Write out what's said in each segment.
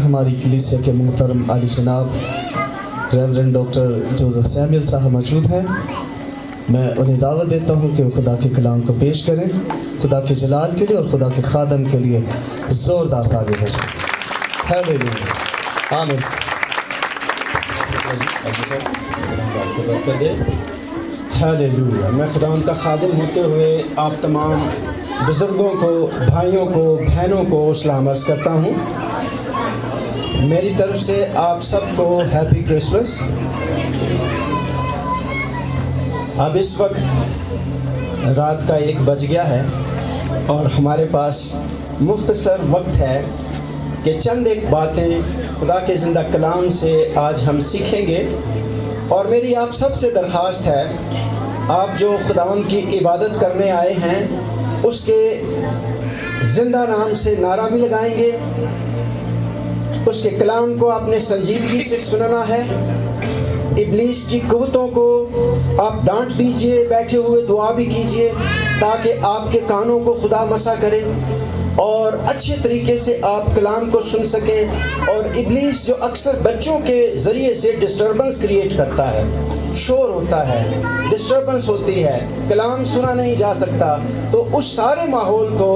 ہماری کلیسیا کے محترم عالی جناب ریورنڈ ڈاکٹر جوزف سیموئل صاحب موجود ہیں. میں انہیں دعوت دیتا ہوں کہ وہ خدا کے کلام کو پیش کریں. خدا کے جلال کے لیے اور خدا کے خادم کے لیے زوردار تعریف بجائیں. ہیلیلویا آمین. ہیلیلویا. میں خدا ان کا خادم ہوتے ہوئے آپ تمام بزرگوں کو، بھائیوں کو، بہنوں کو سلام عرض کرتا ہوں. میری طرف سے آپ سب کو ہیپی کرسمس. اب اس وقت رات کا 1 بج گیا ہے اور ہمارے پاس مختصر وقت ہے کہ چند ایک باتیں خدا کے زندہ کلام سے آج ہم سیکھیں گے. اور میری آپ سب سے درخواست ہے، آپ جو خداوند کی عبادت کرنے آئے ہیں اس کے زندہ نام سے نعرہ بھی لگائیں گے. اس کے کلام کو آپ نے سنجیدگی سے سننا ہے. ابلیس کی قوتوں کو آپ ڈانٹ دیجئے، بیٹھے ہوئے دعا بھی کیجئے تاکہ آپ کے کانوں کو خدا مسا کرے اور اچھے طریقے سے آپ کلام کو سن سکیں. اور ابلیس جو اکثر بچوں کے ذریعے سے ڈسٹربنس کریٹ کرتا ہے، شور ہوتا ہے، ڈسٹربنس ہوتی ہے، کلام سنا نہیں جا سکتا، تو اس سارے ماحول کو،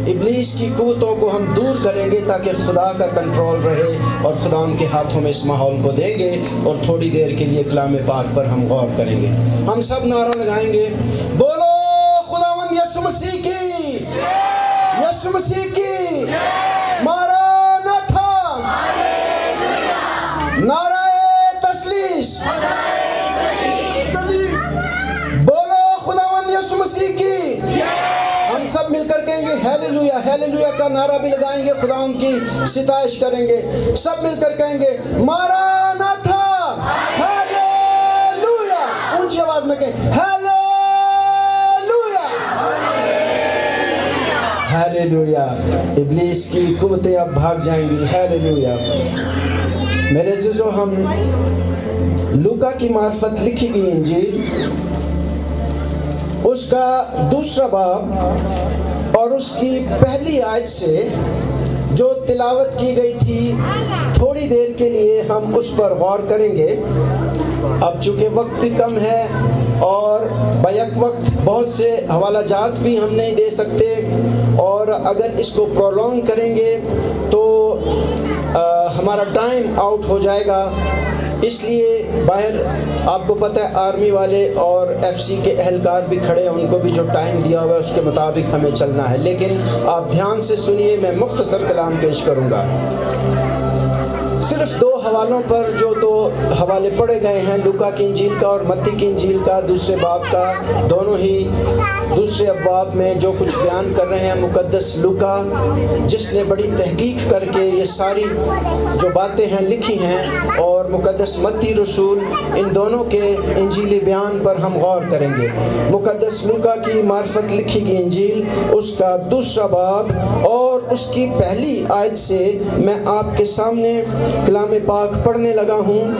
ابلیس کی قوتوں کو ہم دور کریں گے تاکہ خدا کا کنٹرول رہے اور خدا ان کے ہاتھوں میں اس ماحول کو دیں گے. اور تھوڑی دیر کے لیے کلام پاک پر ہم غور کریں گے. ہم سب نعرہ لگائیں گے، بولو خداوند یسوع مسیح کی، یسوع مسیح کی، ماراناتھا، نعرہ تسلیس، بولو خداوند یسوع مسیح کی. ہم سب مل کر کہیں گے ہیلیلویا. ہیلیلویا کا نعرہ بھی لگائیں گے، خداوند کی ستائش کریں گے. سب مل کر کہیں گے ماراناتھا، ہیلیلویا. اونچی آواز میں کہیں ہیلیلویا. ابلیس کی قوتیں اب بھاگ جائیں گی. ہیلیلویا. میرے عزیزو، ہم لوکا کی معرفت لکھی گئی انجیل اس کا 2 باب اور اس کی پہلی آیت سے جو تلاوت کی گئی تھی، تھوڑی دیر کے لیے ہم اس پر غور کریں گے. اب چونکہ وقت بھی کم ہے اور بیک وقت بہت سے حوالہ جات بھی ہم نہیں دے سکتے، اور اگر اس کو پرولونگ کریں گے تو ہمارا ٹائم آؤٹ ہو جائے گا. اس لیے باہر آپ کو پتہ ہے آرمی والے اور ایف سی کے اہلکار بھی کھڑے ہیں، ان کو بھی جو ٹائم دیا ہوا ہے اس کے مطابق ہمیں چلنا ہے. لیکن آپ دھیان سے سنیے، میں مختصر کلام پیش کروں گا. صرف 2 حوالوں پر جو 2 حوالے پڑھے گئے ہیں، لوکا کی انجیل کا اور متی کی انجیل کا 2 باب کا، دونوں ہی 2 ابواب میں جو کچھ بیان کر رہے ہیں مقدس لوکا، جس نے بڑی تحقیق کر کے یہ ساری جو باتیں ہیں لکھی ہیں، اور مقدس متی رسول، ان دونوں کے انجیلی بیان پر ہم غور کریں گے. مقدس لوکا کی معرفت لکھی گئی انجیل اس کا 2 باب اور اس کی پہلی آیت سے میں آپ کے سامنے کلام پاک پڑھنے لگا ہوں.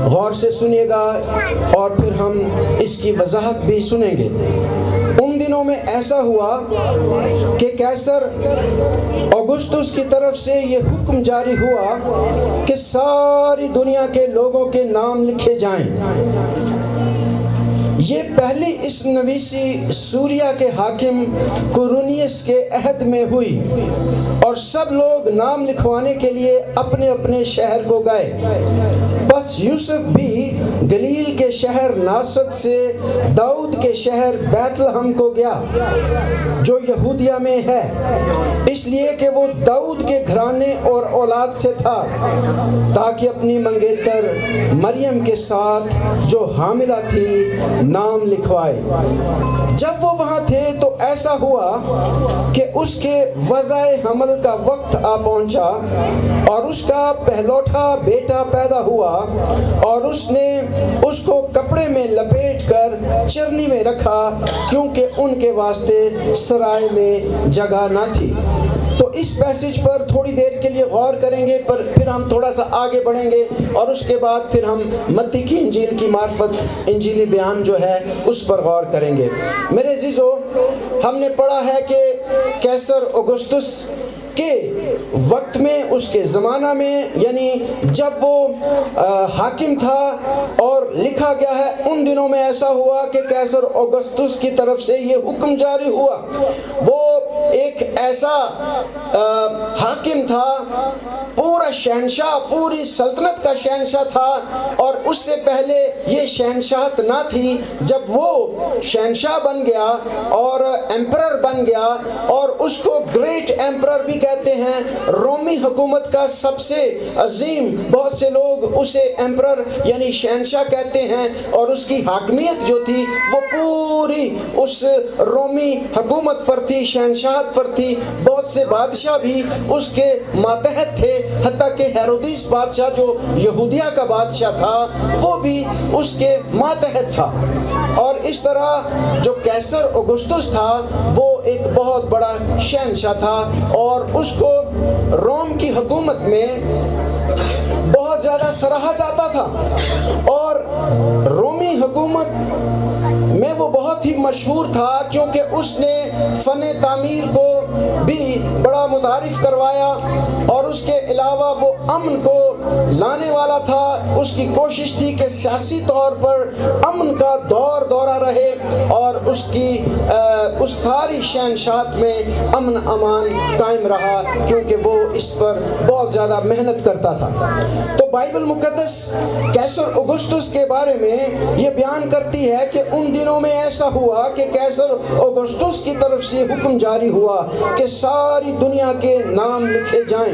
غور سے سنیے گا اور پھر ہم اس کی وضاحت بھی سنیں گے. ان دنوں میں ایسا ہوا کہ قیصر اوگسطس کی طرف سے یہ حکم جاری ہوا کہ ساری دنیا کے لوگوں کے نام لکھے جائیں. یہ پہلی اس نویسی سوریا کے حاکم کورونیس کے عہد میں ہوئی اور سب لوگ نام لکھوانے کے لیے اپنے اپنے شہر کو گئے. بس یوسف بھی گلیل کے شہر ناصرت سے داؤد کے شہر بیت لحم کو گیا جو یہودیہ میں ہے، اس لیے کہ وہ داؤد کے گھرانے اور اولاد سے تھا، تاکہ اپنی منگیتر مریم کے ساتھ جو حاملہ تھی نام لکھوائے. جب وہ وہاں تھے تو ایسا ہوا کہ اس کے وضع حمل کا وقت آ پہنچا اور اس کا پہلوٹا بیٹا پیدا ہوا، اور اس نے اس کو کپڑے میں لپیٹ کر چرنی میں رکھا کیونکہ ان کے واسطے سرائے میں جگہ نہ تھی. تو اس پیسج پر تھوڑی دیر کے لیے غور کریں گے، پر پھر ہم تھوڑا سا آگے بڑھیں گے اور اس کے بعد پھر ہم متی کی انجیل کی معرفت، انجیلی بیان جو ہے اس پر غور کریں گے. میرے عزیزو، ہم نے پڑھا ہے کہ قیصر اوگسطس کے وقت میں، اس کے زمانہ میں، یعنی جب وہ حاکم تھا، اور لکھا گیا ہے ان دنوں میں ایسا ہوا کہ قیصر اوگسطس کی طرف سے یہ حکم جاری ہوا۔ وہ ایک ایسا حاکم تھا، پورا شہنشاہ، پوری سلطنت کا شہنشاہ تھا، اور اس سے پہلے یہ شہنشاہت نہ تھی۔ جب وہ شہنشاہ بن گیا اور ایمپرر بن گیا، اور اس کو گریٹ ایمپرر بھی کہتے ہیں، رومی حکومت کا سب سے عظیم، بہت سے لوگ اسے ایمپرر یعنی شہنشاہ کہتے ہیں، اور اس کی حاکمیت جو تھی وہ پوری اس رومی حکومت پر تھی، شہنشاہت پر تھی۔ بہت سے بادشاہ بھی اس کے ماتحت تھے، حتیٰ کہ ہیرودیس بادشاہ جو یہودیہ کا بادشاہ تھا وہ بھی اس کے ماتحت تھا۔ اور اس طرح جو قیصر اوگسطس تھا وہ ایک بہت بڑا شہنشاہ تھا، اور اس کو روم کی حکومت میں بہت زیادہ سراہا جاتا تھا، اور رومی حکومت میں وہ بہت ہی مشہور تھا، کیونکہ اس نے فن تعمیر کو بھی بڑا متعارف کروایا، اور اس کے علاوہ وہ امن کو لانے والا تھا۔ اس کی کوشش تھی کہ سیاسی طور پر امن کا دورہ رہے، اور اس کی اس ساری شہنشاہت میں امن امان قائم رہا، کیونکہ وہ اس پر بہت زیادہ محنت کرتا تھا۔ تو بائبل مقدس قیصر اوگسطس کے بارے میں یہ بیان کرتی ہے کہ ان دنوں میں ایسا ہوا کہ قیصر اوگسطس کی طرف سے حکم جاری ہوا کہ ساری دنیا کے نام لکھے جائیں۔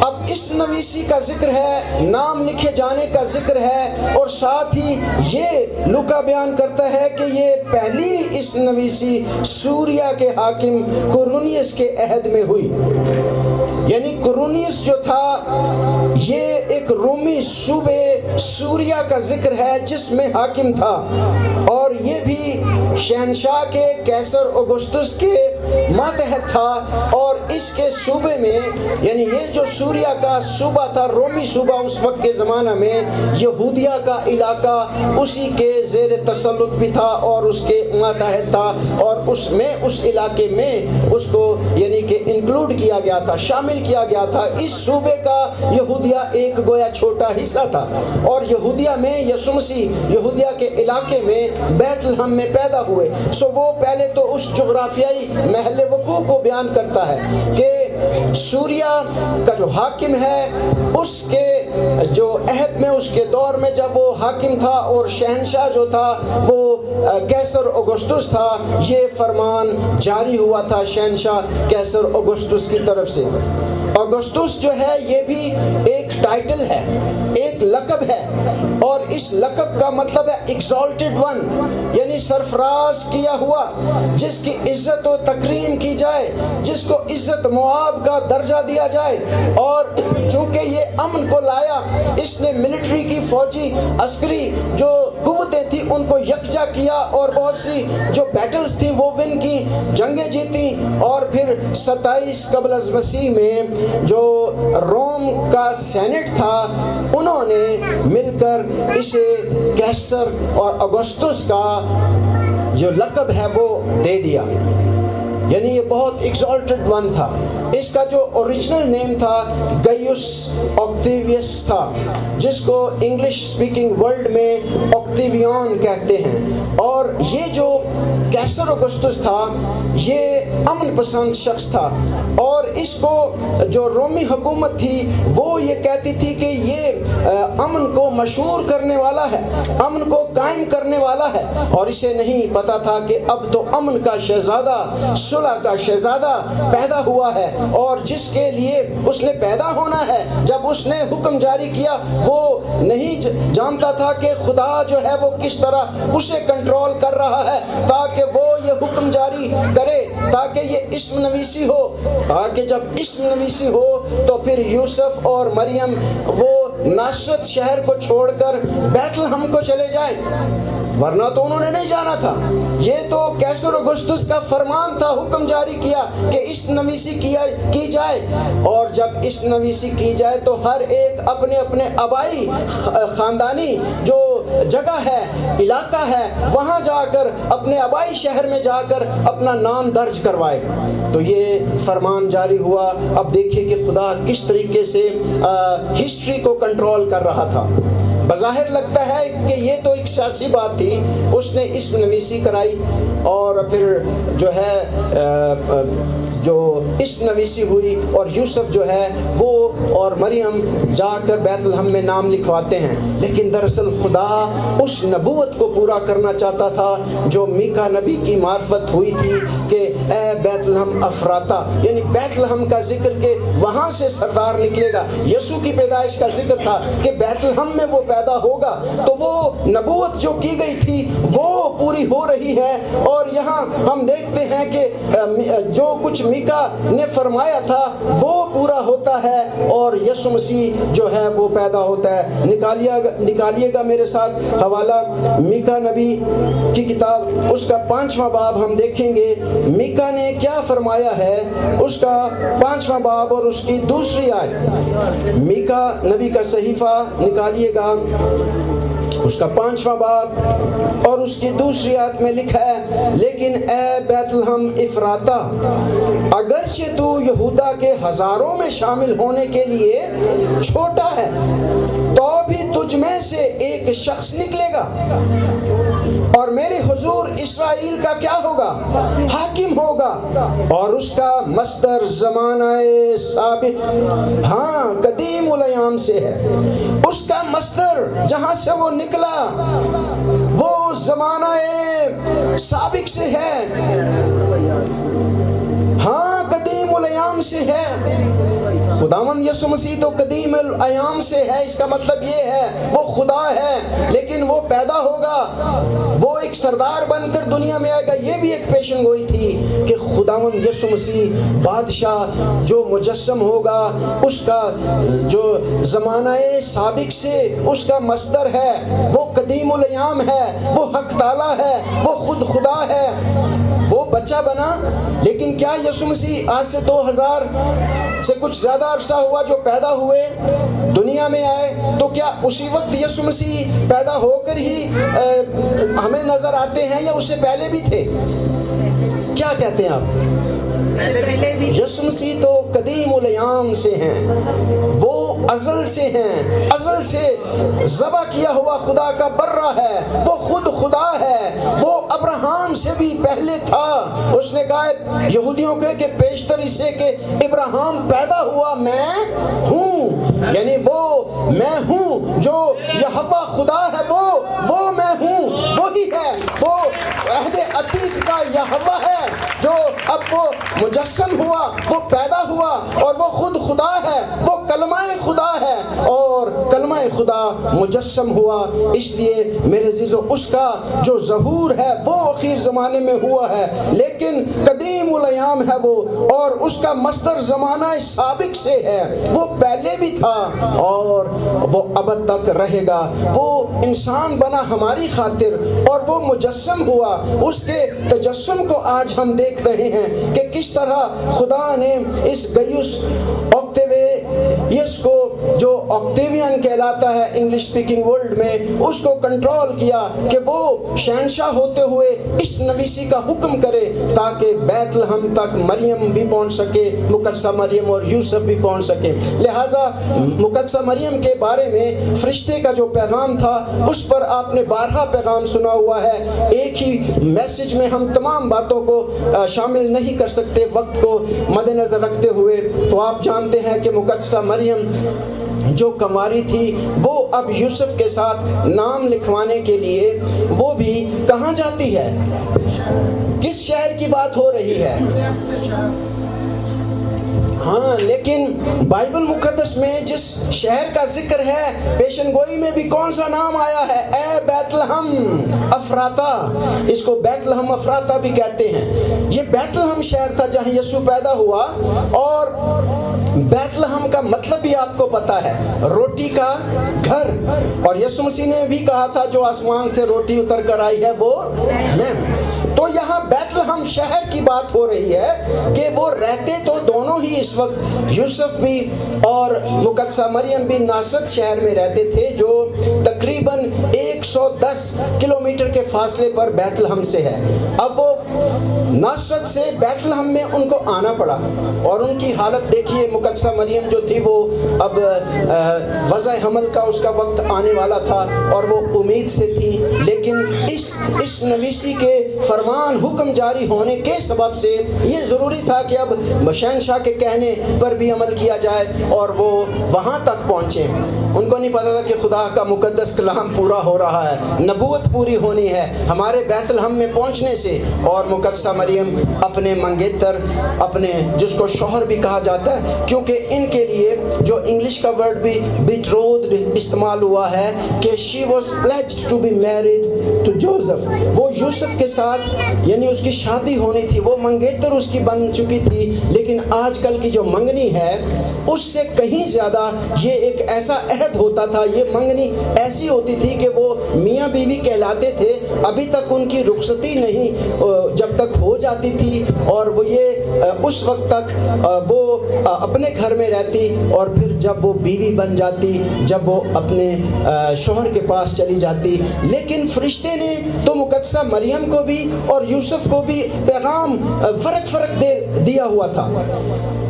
اب اس نویسی کا ذکر ہے، نام لکھے جانے کا ذکر ہے، اور ساتھ ہی یہ لوکا بیان کرتا ہے کہ یہ پہلی اس نویسی سوریا کے حاکم قرونیس کے عہد میں ہوئی۔ یعنی قرونیس جو تھا یہ ایک رومی صوبے سوریا کا ذکر ہے جس میں حاکم تھا، اور یہ بھی شہنشاہ کے قیصر اوگسطس کے ماتحت تھا، اور اس کے صوبے میں یعنی یہ جو سوریا کا صوبہ تھا، رومی صوبہ اس وقت کے زمانہ میں، یہودیہ کا علاقہ اسی کے زیر تسلط بھی تھا اور اس کے ماتحت تھا، اور اس میں اس علاقے میں اس کو یعنی کہ انکلوڈ کیا گیا تھا، شامل کیا گیا تھا۔ اس صوبے کا یہودیہ ایک گویا چھوٹا حصہ تھا، اور یہودیہ میں یسوع مسیح یہودیہ کے علاقے میں بیت لحم میں پیدا ہوئے۔ سو وہ پہلے تو اس جغرافیائی محل وقوع کو بیان کرتا ہے کہ سوریا کا جو حاکم ہے اس کے جو عہد میں، اس کے دور میں جب وہ حاکم تھا اور شہنشاہ جو تھا وہ قیصر اوگسطس تھا، یہ فرمان جاری ہوا تھا شہنشاہ قیصر اوگسطس کی طرف سے۔ اوگسطس جو ہے یہ بھی ایک ٹائٹل ہے، ایک لقب ہے، اور اس لقب کا مطلب ہے ایکزالٹڈ ون، یعنی سرفراز کیا ہوا، جس کی عزت و تکریم کی جائے، جس کو عزت معاب کا درجہ دیا جائے۔ اور چونکہ یہ امن کو لایا، اس نے ملٹری کی، فوجی عسکری جو قوتیں تھیں ان کو یکجا کیا، اور بہت سی جو بیٹلز تھیں وہ ون کی، جنگیں جیتی، اور پھر 27 قبل از مسیح میں جو روم کا سینٹ تھا انہوں نے مل کر اسے قیصر اور اوگسطس کا جو لقب ہے وہ دے دیا۔ یعنی یہ بہت ایکزالٹڈ ون تھا۔ اس کا جو اوریجنل نیم تھا گیوس آکٹیویس تھا، جس کو انگلش اسپیکنگ ورلڈ میں آکٹیویان کہتے ہیں۔ اور یہ جو قیصر اوگسطس تھا یہ امن پسند شخص تھا، اور اس کو جو رومی حکومت تھی وہ یہ کہتی تھی کہ یہ امن کو مشہور کرنے والا ہے، امن کو قائم کرنے والا ہے، اور اسے نہیں پتا تھا کہ اب تو امن کا شہزادہ، صلح کا شہزادہ پیدا ہوا ہے، اور جس کے لیے اس نے پیدا ہونا ہے۔ جب اس نے حکم جاری کیا وہ نہیں جانتا تھا کہ خدا جو ہے وہ کس طرح اسے کنٹرول کر رہا ہے، تاکہ وہ یہ حکم جاری کرے، تاکہ یہ اسم نویسی ہو، تاکہ جب اسم نویسی ہو تو پھر یوسف اور مریم وہ ناصرت شہر کو چھوڑ کر بیت لحم کو چلے جائیں، ورنہ تو انہوں نے نہیں جانا تھا۔ یہ تو قیصر اوگسطس کا فرمان تھا، حکم جاری کیا کہ اس نویسی کی جائے، اور جب اس نویسی کی جائے تو ہر ایک اپنے اپنے آبائی خاندانی جو جگہ ہے، علاقہ ہے، وہاں جا کر اپنے آبائی شہر میں جا کر اپنا نام درج کروائے۔ تو یہ فرمان جاری ہوا۔ اب دیکھیے کہ خدا کس طریقے سے ہسٹری کو کنٹرول کر رہا تھا۔ بظاہر لگتا ہے کہ یہ تو ایک سیاسی بات تھی، اس نے اسم نویسی کرائی اور پھر جو ہے جو اسم نویسی ہوئی اور یوسف جو ہے وہ اور مریم جا کر بیت لحم میں نام لکھواتے ہیں، لیکن دراصل خدا اس نبوت کو پورا کرنا چاہتا تھا جو میکا نبی کی معرفت ہوئی تھی کہ اے بیت لحم افراتا، یعنی بیت لحم کا ذکر کہ وہاں سے سردار نکلے گا۔ یسوع کی پیدائش کا ذکر تھا کہ بیت لحم میں وہ پیدا ہوگا، تو وہ نبوت جو کی گئی تھی وہ پوری ہو رہی ہے۔ اور یہاں ہم دیکھتے ہیں کہ جو کچھ میکا نے فرمایا تھا وہ پورا ہوتا ہے اور یسوع مسیح جو ہے وہ پیدا ہوتا ہے۔ نکالیے گا میرے ساتھ حوالہ میکا نبی کی کتاب، اس کا 5واں باب ہم دیکھیں گے میکا نے کیا فرمایا ہے، اس کا 5واں باب اور اس کی دوسری آیت۔ میکا نبی کا صحیفہ نکالیے گا، اس کا 5واں باب اور اس کی دوسری آیت میں لکھا ہے، لیکن اے بیت لحم افراتا، اگرچہ تو یہودا کے ہزاروں میں شامل ہونے کے لیے چھوٹا ہے، تو بھی تجھ میں سے ایک شخص نکلے گا اور میرے حضور اسرائیل کا کیا ہوگا، حاکم ہوگا، اور اس کا مصدر زمانہ ثابت، ہاں قدیم الایام سے ہے۔ اس کا مصدر جہاں سے وہ نکلا وہ زمانہ سابق سے ہے، ہاں قدیم الایام سے ہے۔ خداوند یسوع مسیح تو قدیم الایام سے ہے، اس کا مطلب یہ ہے وہ خدا ہے، لیکن وہ پیدا ہوگا، وہ ایک سردار بن کر دنیا میں آئے گا۔ یہ بھی ایک پیشن گوئی تھی کہ خداوند یسوع مسیح بادشاہ جو مجسم ہوگا، اس کا جو زمانہ سابق سے اس کا مصدر ہے، وہ قدیم الایام ہے، وہ حق تعالی ہے، وہ خود خدا ہے۔ وہ بچہ بنا، لیکن کیا یسوع مسیح آج سے 2000 سے کچھ زیادہ عرصہ ہوا جو پیدا ہوئے دنیا میں آئے، تو کیا اسی وقت یسوع مسیح پیدا ہو کر ہی ہمیں نظر آتے ہیں یا اس سے پہلے بھی تھے؟ کیا کہتے ہیں آپ؟ یسوع مسیح تو قدیم الایام سے ہیں، وہ ازل سے ہیں، ازل سے ذبح کیا ہوا خدا کا برہ ہے، وہ خود خدا ہے، وہ ابراہم سے بھی پہلے تھا۔ اس نے کہا یہودیوں کے کہ پیشتر اسے کہ ابراہم پیدا ہوا میں ہوں، یعنی وہ میں ہوں، جو یہوہ خدا ہے وہ میں ہوں، وہی ہے، وہ عہد عتیق کا یہوہ ہے جو اب وہ مجسم ہوا، وہ پیدا ہوا اور وہ خود خدا ہے، وہ کلمہ خدا ہے اور کلمہ خدا مجسم ہوا۔ اس لیے میرے عزیزو اس کا جو ظہور ہے وہ آخر زمانے میں ہوا ہے، لیکن قدیم الایام ہے وہ، اور اس کا مصدر زمانہ سابق سے ہے، وہ پہلے بھی تھا اور وہ ابد تک رہے گا۔ وہ انسان بنا ہماری خاطر اور وہ مجسم ہوا، اس کے تجسم کو آج ہم دیکھ رہے ہیں کہ کس طرح خدا نے اس گیوس آکٹیویس کو، جو آکٹیوین کہلاتا ہے انگلش سپیکنگ ورلڈ میں، اس کو کنٹرول کیا کہ وہ شہنشاہ ہوتے ہوئے اس نویسی کا حکم کرے تاکہ بیت لحم تک مریم بھی پہنچ سکے، مقدسہ مریم اور یوسف بھی پہنچ سکے۔ لہٰذا مقدسہ مریم کے بارے میں فرشتے کا جو پیغام تھا اس پر آپ نے 12 پیغام سنا ہوا ہے۔ ایک ہی میسج میں ہم تمام باتوں کو شامل نہیں کر سکتے وقت کو مد نظر رکھتے ہوئے، تو آپ جانتے ہیں کہ مقدسہ مریم جو کماری تھی وہ اب یوسف کے ساتھ نام لکھوانے کے لیے وہ بھی کہاں جاتی ہے؟ کس شہر کی بات ہو رہی ہے؟ ہاں، لیکن بائبل مقدس میں جس شہر کا ذکر ہے پیشن گوئی میں بھی کون سا نام آیا ہے؟ اے بیت لحم افراتا۔ اس کو بیت لحم افراتا بھی کہتے ہیں۔ یہ بیت لحم شہر تھا جہاں یسوع پیدا ہوا، اور بیت لحم کا مطلب بھی آپ کو پتا ہے، روٹی کا گھر، اور یسوع مسیح نے بھی کہا تھا جو آسمان سے روٹی اتر کر آئی ہے وہ میں ہوں۔ تو تو یہاں بیت لحم شہر کی بات ہو رہی ہے کہ وہ رہتے تو دونوں ہی اس وقت یوسف بھی اور مقدسہ مریم بھی ناصرت شہر میں رہتے تھے، جو تقریباً 110 کلومیٹر کے فاصلے پر بیت لحم سے ہے۔ اب وہ ناصرت سے بیت لحم میں ان کو آنا پڑا، اور ان کی حالت دیکھیے، مقدسہ مریم جو تھی وہ اب وضع حمل کا اس کا وقت آنے والا تھا اور وہ امید سے تھی، لیکن اس نویسی کے فرمان حکم جاری ہونے کے سبب سے یہ ضروری تھا کہ اب شہنشاہ کے کہنے پر بھی عمل کیا جائے اور وہ وہاں تک پہنچے۔ ان کو نہیں پتا تھا کہ خدا کا مقدس کلام پورا ہو رہا ہے، نبوت پوری ہونی ہے ہمارے بیت لحم میں پہنچنے سے، اور مقدسہ مریم اپنے منگیتر، اپنے جس کو شوہر بھی کہا جاتا ہے، کیونکہ ان کے لیے جو انگلش کا ورڈ بھی بیٹرودھ استعمال ہوا ہے کہ she was pledged to be married to Joseph، وہ یوسف کے ساتھ یعنی اس کی شادی ہونی تھی، وہ منگیتر اس کی بن چکی تھی، لیکن آج کل کی جو منگنی ہے اس سے کہیں زیادہ یہ ایک ایسا عہد ہوتا تھا، یہ منگنی ایسی ہوتی تھی کہ وہ میاں بیوی کہلاتے تھے، ابھی تک ان کی رخصتی نہیں جب تک ہو جاتی تھی، اور وہ یہ اس وقت تک وہ اپنے گھر میں رہتی، اور پھر جب وہ بیوی بن جاتی، جب وہ اپنے شوہر کے پاس چلی جاتی۔ لیکن فرشتے نے تو مقدسہ مریم کو بھی اور یوسف کو بھی پیغام فرق دیا ہوا تھا۔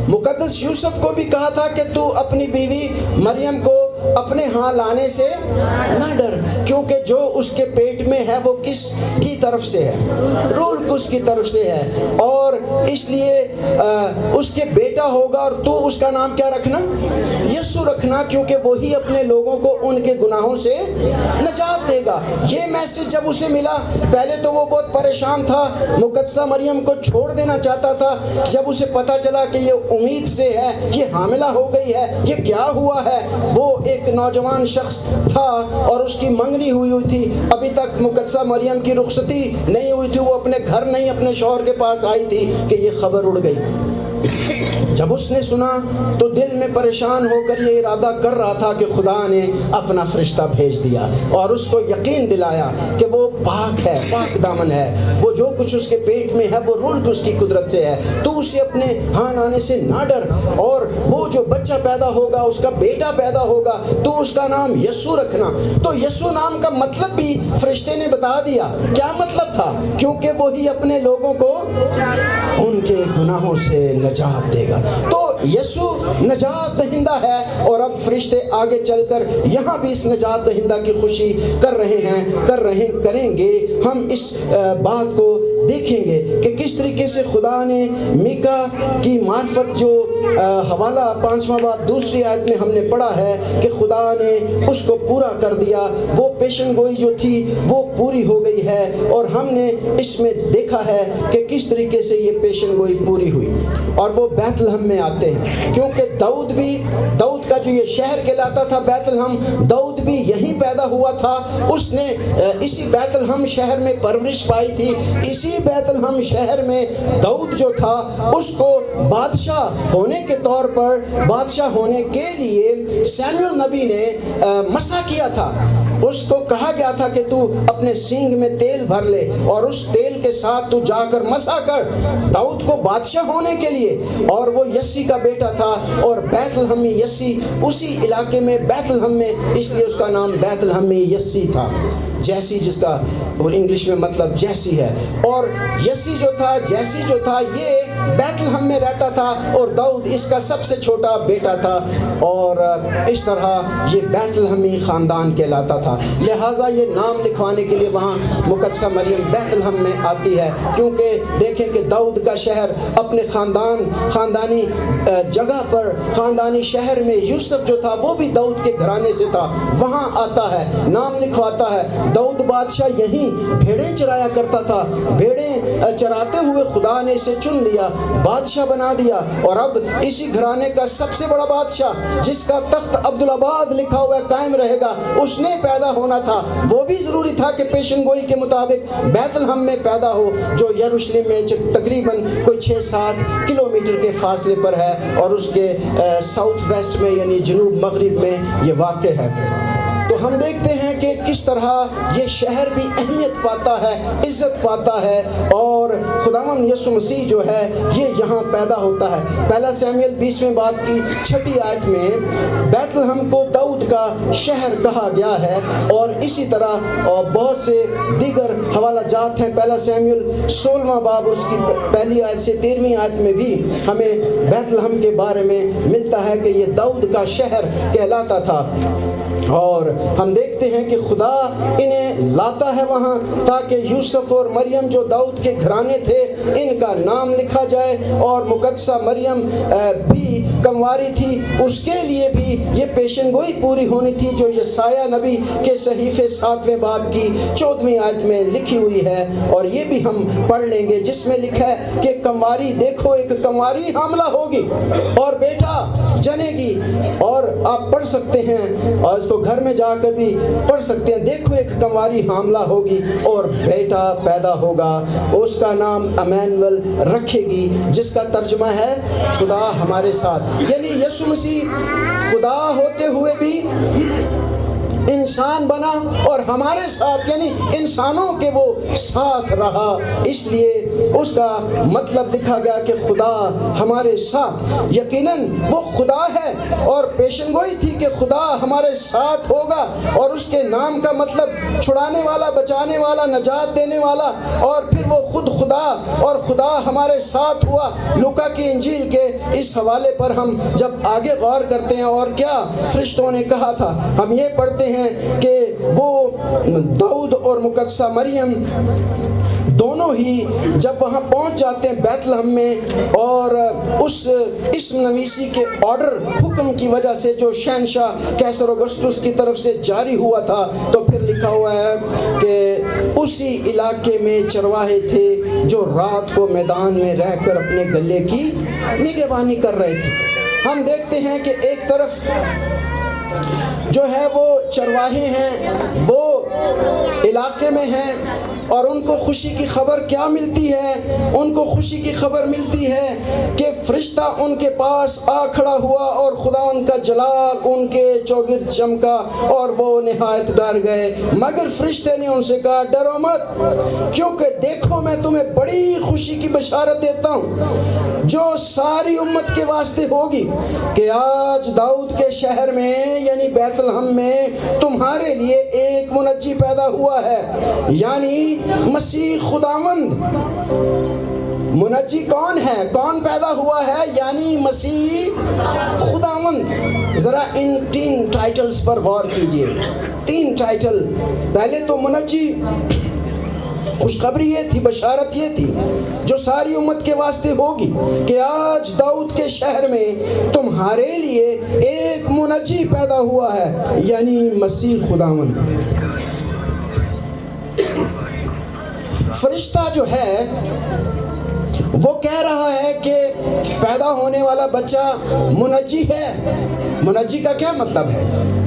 مقدس یوسف کو بھی کہا تھا کہ تو اپنی بیوی مریم کو اپنے ہاں لانے سے نہ ڈر، کیونکہ جو اس کے پیٹ میں ہے وہ کس کی طرف سے ہے؟ روح القدس کی طرف سے ہے، اور اس لیے اس کے بیٹا ہوگا، اور تو اس کا نام کیا رکھنا؟ یسوع رکھنا، کیونکہ وہی اپنے لوگوں کو ان کے گناہوں سے نجات دے گا۔ یہ میسج جب اسے ملا، پہلے تو وہ بہت پریشان تھا، مقدسہ مریم کو چھوڑ دینا چاہتا تھا۔ جب اسے پتا چلا کہ یہ امید سے ہے، یہ حاملہ ہو گئی ہے، یہ کیا ہوا ہے، وہ ایک نوجوان شخص تھا اور اس کی منگنی ہوئی تھی، ابھی تک مقدسہ مریم کی رخصتی نہیں ہوئی تھی، وہ اپنے گھر نہیں اپنے شوہر کے پاس آئی تھی کہ یہ خبر اڑ گئی۔ جب اس نے سنا تو دل میں پریشان ہو کر یہ ارادہ کر رہا تھا کہ خدا نے اپنا فرشتہ بھیج دیا اور اس کو یقین دلایا کہ وہ پاک ہے، پاک دامن ہے، وہ جو کچھ اس کے پیٹ میں ہے وہ روح القدس کی قدرت سے ہے، تو اسے اپنے ہاں آنے سے نہ ڈر، اور وہ جو بچہ پیدا ہوگا، اس کا بیٹا پیدا ہوگا، تو اس کا نام یسوع رکھنا۔ تو یسوع نام کا مطلب بھی فرشتے نے بتا دیا، کیا مطلب تھا؟ کیونکہ وہی اپنے لوگوں کو ان کے گناہوں سے نجات دے گا۔ تو یسوع نجات دہندہ ہے، اور اب فرشتے آگے چل کر یہاں بھی اس نجات دہندہ کی خوشی کریں گے۔ ہم اس بات کو دیکھیں گے کہ کس طریقے سے خدا نے میکا کی معرفت، جو حوالہ 5واں باب 2 آیت میں ہم نے پڑھا ہے کہ خدا نے اس کو پورا کر دیا، وہ پیشن گوئی جو تھی وہ پوری ہو گئی ہے، اور ہم نے اس میں دیکھا ہے کہ کس طریقے سے یہ پیشن گوئی پوری ہوئی۔ اور وہ بیت لحم میں آتے ہیں، کیونکہ داؤد کا جو یہ شہر کہلاتا تھا بیت لحم، داؤد بھی یہیں پیدا ہوا تھا، اس نے اسی بیت لحم شہر میں پرورش پائی تھی، اسی بیت لحم شہر میں داؤد جو تھا اس کو بادشاہ ہونے کے طور پر، بادشاہ ہونے کے لیے سیموئیل نبی نے مسا کیا تھا۔ اس کو کہا گیا تھا کہ تو اپنے سینگ میں تیل بھر لے اور اس تیل کے ساتھ تو جا کر مسا کر داؤد کو بادشاہ ہونے کے لیے، اور وہ یسی کا بیٹا تھا، اور بیت لحمی یسی اسی علاقے میں بیت لحم میں، اس لیے اس کا نام بیت لحمی یسی تھا، جیسی جس کا اور انگلش میں مطلب جیسی ہے۔ اور یسی جو تھا، جیسی جو تھا، یہ بیت لحم میں رہتا تھا، اور داؤد اس کا سب سے چھوٹا بیٹا تھا، اور اس طرح یہ بیت لحمی خاندان کہلاتا تھا۔ لہٰذا یہ نام لکھوانے کے لیے وہاں مقدسہ مریم بیت لحم میں آتی ہے، کیونکہ دیکھیں کہ داؤد کا شہر اپنے خاندانی جگہ پر، خاندانی شہر میں یوسف جو تھا وہ بھی داؤد کے گھرانے سے تھا، وہاں آتا ہے، نام لکھواتا ہے۔ داؤد بادشاہ یہیں بھیڑیں چرایا کرتا تھا، بھیڑیں چراتے ہوئے خدا نے اسے چن لیا، بادشاہ بنا دیا، اور اب اسی گھرانے کا سب سے بڑا بادشاہ جس کا تخت عبدالآباد لکھا ہوا قائم رہے گا، اس نے پیدا ہونا تھا۔ وہ بھی ضروری تھا کہ پیشن گوئی کے مطابق بیت لحم میں پیدا ہو، جو یروشلم میں تقریباً کوئی 6-7 کلومیٹر کے فاصلے پر ہے، اور اس کے ساؤتھ ویسٹ میں یعنی جنوب مغرب میں یہ واقع ہے۔ تو ہم دیکھتے ہیں کہ کس طرح یہ شہر بھی اہمیت پاتا ہے, عزت پاتا ہے, اور خداوند یسوع مسیح جو ہے یہ یہاں پیدا ہوتا ہے. پہلا سموئیل 20ویں باب کی 6 آیت میں بیت لحم کو داؤد کا شہر کہا گیا ہے, اور اسی طرح بہت سے دیگر حوالہ جات ہیں. پہلا سموئیل 16واں باب اس کی 1 آیت سے 13ویں آیت میں بھی ہمیں بیت لحم کے بارے میں ملتا ہے کہ یہ داؤد کا شہر کہلاتا تھا. اور ہم دیکھتے ہیں کہ خدا انہیں لاتا ہے وہاں تاکہ یوسف اور مریم جو داؤد کے گھرانے تھے ان کا نام لکھا جائے, اور مقدسہ مریم بھی کنواری تھی, اس کے لیے بھی یہ پیشن گوئی پوری ہونی تھی جو یسایہ نبی کے صحیفے 7ویں باب کی 14ویں آیت میں لکھی ہوئی ہے. اور یہ بھی ہم پڑھ لیں گے جس میں لکھا ہے کہ کنواری, دیکھو ایک کنواری حاملہ ہوگی اور بیٹا جنے گی. اور آپ پڑھ سکتے ہیں اور اس کو گھر میں جا کر بھی پڑھ سکتے ہیں, دیکھو ایک کنواری حاملہ ہوگی اور بیٹا پیدا ہوگا, اس کا نام امانویل رکھے گی, جس کا ترجمہ ہے خدا ہمارے ساتھ. یعنی یسوع مسیح خدا ہوتے ہوئے بھی انسان بنا اور ہمارے ساتھ یعنی انسانوں کے وہ ساتھ رہا, اس لیے اس کا مطلب لکھا گیا کہ خدا ہمارے ساتھ. یقیناً وہ خدا ہے اور پیشن گوئی تھی کہ خدا ہمارے ساتھ ہوگا, اور اس کے نام کا مطلب چھڑانے والا, بچانے والا, نجات دینے والا, اور پھر وہ خود خدا اور خدا ہمارے ساتھ ہوا. لوکا کی انجیل کے اس حوالے پر ہم جب آگے غور کرتے ہیں اور کیا فرشتوں نے کہا تھا, ہم یہ پڑھتے ہیں کہ وہ داؤد اور مقدسہ مریم دونوں ہی جب وہاں پہنچ جاتے ہیں بیت لحم میں, اور اس اسم نویسی کے آرڈر حکم کی وجہ سے جو شہنشاہ کیسر اگسطس کی طرف سے جاری ہوا تھا, تو پھر لکھا ہوا ہے کہ اسی علاقے میں چرواہے تھے جو رات کو میدان میں رہ کر اپنے گلے کی نگہبانی کر رہے تھے. ہم دیکھتے ہیں کہ ایک طرف جو ہے وہ چرواہے ہیں, وہ علاقے میں ہیں, اور ان کو خوشی کی خبر کیا ملتی ہے, ان کو خوشی کی خبر ملتی ہے کہ فرشتہ ان کے پاس آ کھڑا ہوا اور خداوند کا جلال ان کے چوگرد چمکا اور وہ نہایت ڈر گئے. مگر فرشتے نے ان سے کہا, ڈرو مت, کیونکہ دیکھو میں تمہیں بڑی خوشی کی بشارت دیتا ہوں جو ساری امت کے واسطے ہوگی, کہ آج داؤد کے شہر میں یعنی بیت لحم میں تمہارے لیے ایک منجی پیدا ہوا ہے, یعنی مسیح خداوند. منجی کون ہے, کون پیدا ہوا ہے, یعنی مسیح خداوند. ذرا ان 3 ٹائٹلز پر غور کیجئے. 3 ٹائٹل. پہلے تو منجی, خوشخبری یہ تھی, بشارت یہ تھی جو ساری امت کے واسطے ہوگی کہ آج داؤد کے شہر میں تمہارے لیے ایک منجی پیدا ہوا ہے, یعنی مسیح خداوند. فرشتہ جو ہے وہ کہہ رہا ہے کہ پیدا ہونے والا بچہ منجی ہے. منجی کا کیا مطلب ہے؟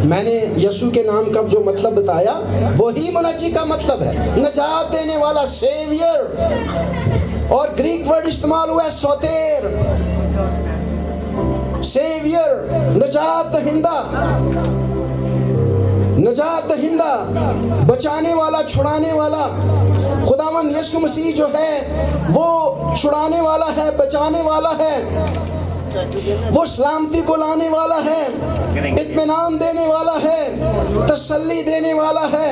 میں نے یسوع کے نام کا جو مطلب بتایا وہی منجی کا مطلب ہے, نجات دینے والا, سیویئر. اور گریک ورڈ استعمال ہوا ہے سوتیر, سیویئر, نجات دہندہ. نجات دہندہ, بچانے والا, چھڑانے والا. خداوند یسوع مسیح جو ہے وہ چھڑانے والا ہے, بچانے والا ہے, وہ سلامتی کو لانے والا ہے, اطمینان دینے والا ہے, تسلی دینے والا ہے,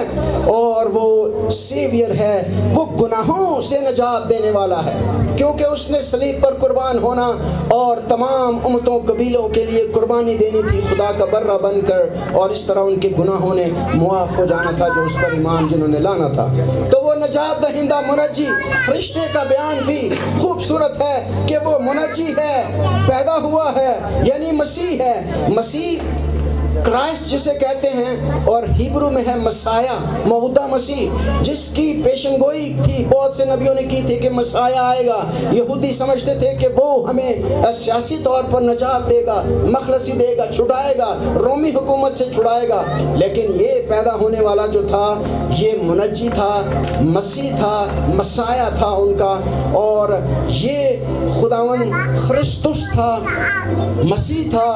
اور وہ سیویئر ہے, وہ گناہوں سے نجات دینے والا ہے, کیونکہ اس نے صلیب پر قربان ہونا اور تمام امتوں قبیلوں کے لیے قربانی دینی تھی خدا کا برہ بن کر, اور اس طرح ان کے گناہوں نے معاف ہو جانا تھا جو اس پر ایمان جنہوں نے لانا تھا. تو وہ نجات دہندہ منجی. فرشتے کا بیان بھی خوبصورت ہے کہ وہ منجی ہے, پیدا ہوا ہے, یعنی مسیح ہے. مسیح کرائسٹ جسے کہتے ہیں, اور ہیبرو میں ہے مسایا, موعودہ مسیح, جس کی پیشن گوئی تھی بہت سے نبیوں نے کی تھی کہ مسایا آئے گا. یہودی سمجھتے تھے کہ وہ ہمیں سیاسی طور پر نجات دے گا, مخلصی دے گا, چھڑائے گا, رومی حکومت سے چھڑائے گا. لیکن یہ پیدا ہونے والا جو تھا یہ منجی تھا, مسیح تھا, مسایا تھا ان کا, اور یہ خداوند خرسطس تھا, مسیح تھا.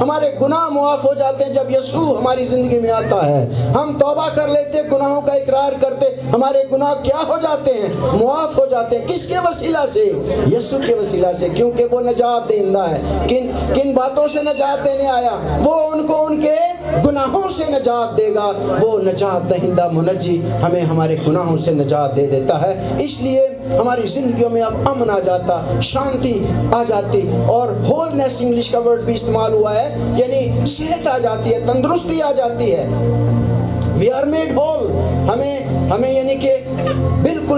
ہمارے گناہ معاف ہو جاتے ہیں جب یسوع ہماری زندگی میں آتا ہے. ہم توبہ کر لیتے, گناہوں کا اقرار کرتے, ہمارے گناہ کیا ہو جاتے ہیں؟ معاف ہو جاتے ہیں. کس کے وسیلہ سے؟ یسوع کے وسیلہ سے, کیونکہ وہ نجات دہندہ ہے. کن باتوں سے نجات دینے آیا؟ وہ ان کو ان کے گناہوں سے نجات دے گا. وہ نجات دہندہ منجی ہمیں ہمارے گناہوں سے نجات دے دیتا ہے. اس لیے ہماری زندگیوں میں اب امن آ جاتا, شانتی آ جاتی, اور ہولنس انگلش کا ورڈ بھی استعمال ہوا ہے, یعنی صحت آ جاتی ہے, تندرستی آ جاتی ہے. We are made whole. ہمیں یعنی کہ بالکل